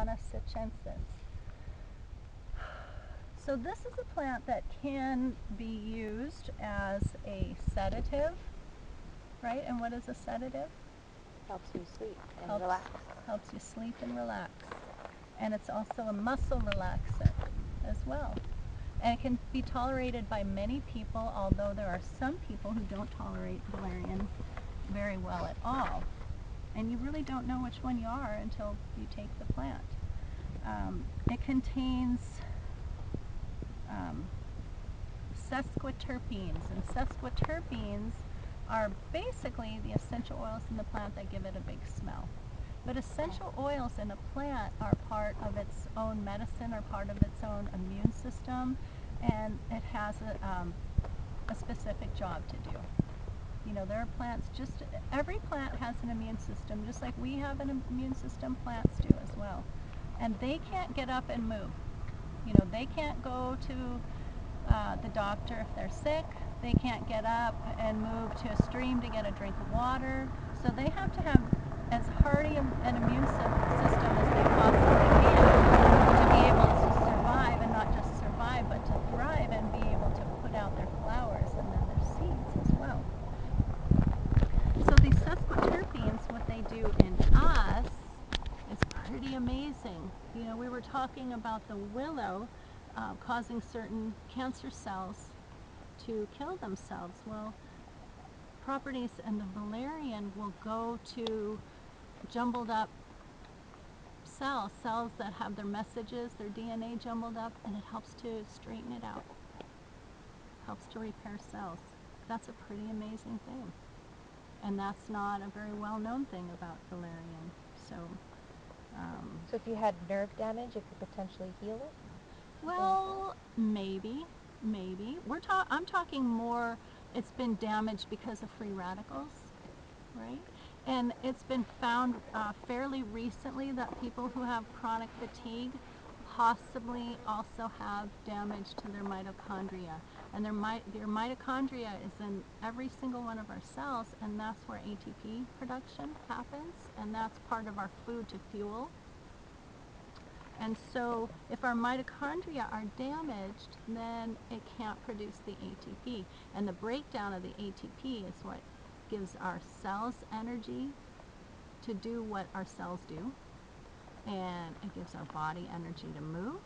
Valeriana sitchensis. So this is a plant that can be used as a sedative, right? And what is a sedative? Helps you sleep and Helps, relax. helps you sleep and relax. And it's also a muscle relaxant as well. And it can be tolerated by many people, although there are some people who don't tolerate valerian very well at all. And you really don't know which one you are until you take the plant. It contains sesquiterpenes, and sesquiterpenes are basically the essential oils in the plant that give it a big smell. But essential oils in a plant are part of its own medicine, or part of its own immune system, and it has a specific job to do. You know, there are plants, every plant has an immune system, just like we have an immune system, plants do as well. And they can't get up and move. You know, they can't go to the doctor if they're sick. They can't get up and move to a stream to get a drink of water. So they have to have as hardy an immune system as they possibly can to be able to survive, and not just survive, but to thrive and be able to put out their flowers and then their seeds as well. So these sesquiterpenes, what they do in us is pretty amazing. You know, we were talking about the willow causing certain cancer cells to kill themselves. Well, properties in the valerian will go to jumbled up cells that have their messages, their DNA jumbled up, and it helps to straighten it out. Helps to repair cells. That's a pretty amazing thing. And that's not a very well-known thing about valerian. So So if you had nerve damage, it could potentially heal it? well, maybe. I'm talking more, it's been damaged because of free radicals, right? And it's been found fairly recently that people who have chronic fatigue possibly also have damage to their mitochondria. And your mitochondria is in every single one of our cells, and that's where ATP production happens, and that's part of our food to fuel. And so if our mitochondria are damaged, then it can't produce the ATP. And the breakdown of the ATP is what gives our cells energy to do what our cells do. And it gives our body energy to move,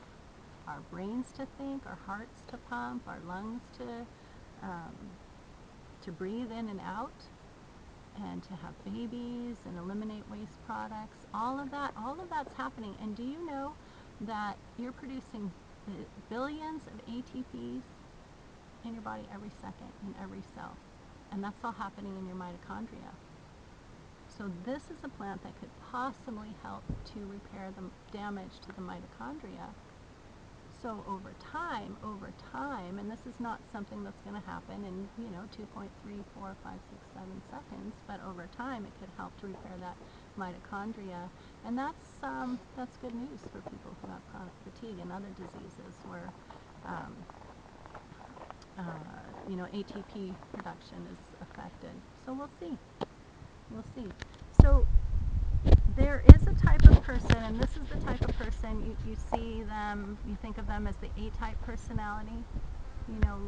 our brains to think, our hearts to pump, our lungs to breathe in and out, and to have babies and eliminate waste products. All of that's happening. And do you know that you're producing billions of ATPs in your body every second, in every cell? And that's all happening in your mitochondria. So this is a plant that could possibly help to repair the damage to the mitochondria. So over time, and this is not something that's going to happen in 2.3, 4, 5, 6, 7 seconds, but over time it could help to repair that mitochondria, and that's good news for people who have chronic fatigue and other diseases where ATP production is affected. So we'll see. So there is a type of person, and this is the type of person you see them, you think of them as the A-type personality.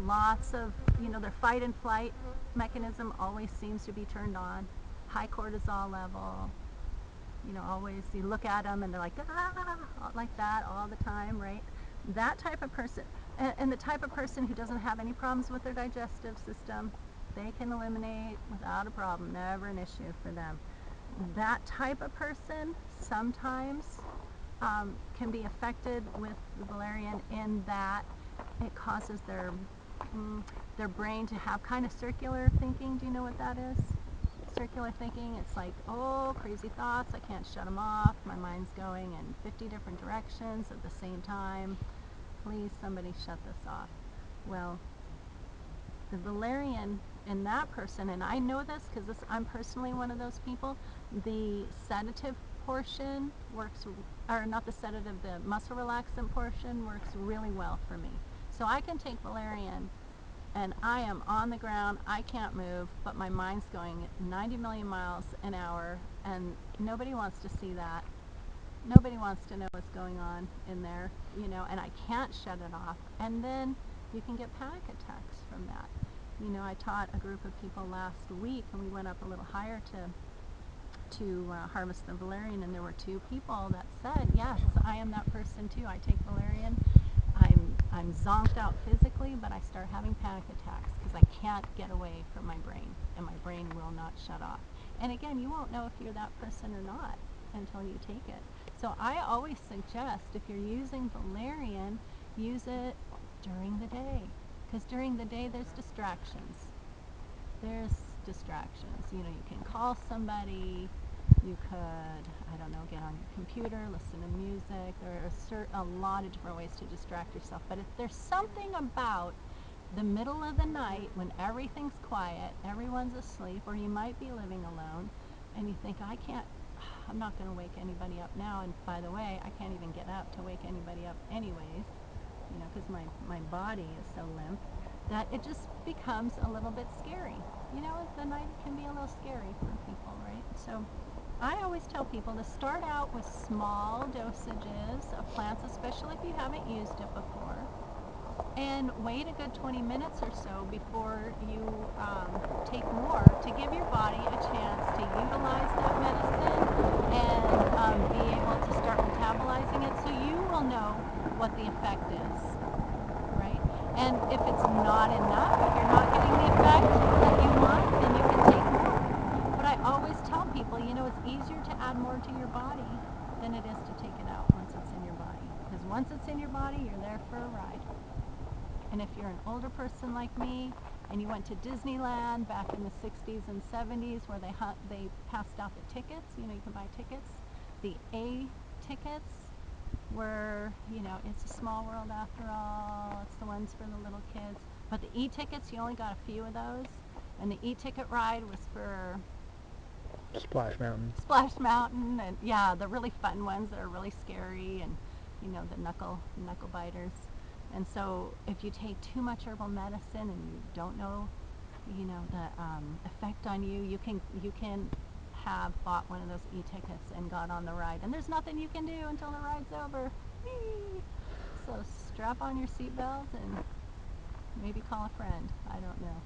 Lots of, their fight and flight mechanism always seems to be turned on. High cortisol level, always you look at them and they're like, like that all the time, right? That type of person, and the type of person who doesn't have any problems with their digestive system, they can eliminate without a problem, never an issue for them. That type of person sometimes can be affected with the valerian in that it causes their brain to have kind of circular thinking. Do you know what that is? Circular thinking, it's like, crazy thoughts, I can't shut them off, my mind's going in 50 different directions at the same time. Please, somebody shut this off. Well, the valerian in that person, and I know this because I'm personally one of those people, the sedative portion works, or not the sedative, the muscle relaxant portion works really well for me. So I can take valerian and I am on the ground, I can't move, but my mind's going at 90 million miles an hour, and nobody wants to see that. Nobody wants to know what's going on in there, and I can't shut it off. And then you can get panic attacks from that. I taught a group of people last week, and we went up a little higher to harvest the valerian, and there were two people that said, yes, I am that person too. I take valerian. I'm zonked out physically, but I start having panic attacks because I can't get away from my brain, and my brain will not shut off. And again, you won't know if you're that person or not until you take it. So I always suggest, if you're using valerian, use it during the day, because during the day there's distractions. You can call somebody. You could, I don't know, get on your computer, listen to music. There are a lot of different ways to distract yourself. But if there's something about the middle of the night when everything's quiet, everyone's asleep, or you might be living alone, and you think, I'm not going to wake anybody up now. And by the way, I can't even get up to wake anybody up anyways, because my body is so limp, that it just becomes a little bit scary. The night can be a little scary for people, right? So I always tell people to start out with small dosages of plants, especially if you haven't used it before, and wait a good 20 minutes or so before you take more, to give your body a chance to utilize that medicine and be able to start metabolizing it, so you will know what the effect is, right? And if it's not enough, if you're not getting the effect that you want, then you can take more. But I always tell people, it's easier to add more to your body than it is to take it out once it's in your body. Because once it's in your body, you're there for a ride. And if you're an older person like me, and you went to Disneyland back in the 60s and 70s, where they passed out the tickets, you can buy tickets. The A tickets were, it's a small world after all. It's the ones for the little kids. But the E tickets, you only got a few of those. And the E ticket ride was for Splash Mountain, and yeah, the really fun ones that are really scary, and the knuckle biters. And so if you take too much herbal medicine and you don't know, the effect on you, you can have bought one of those e-tickets and got on the ride, and there's nothing you can do until the ride's over. Whee! So strap on your seatbelt and maybe call a friend. I don't know.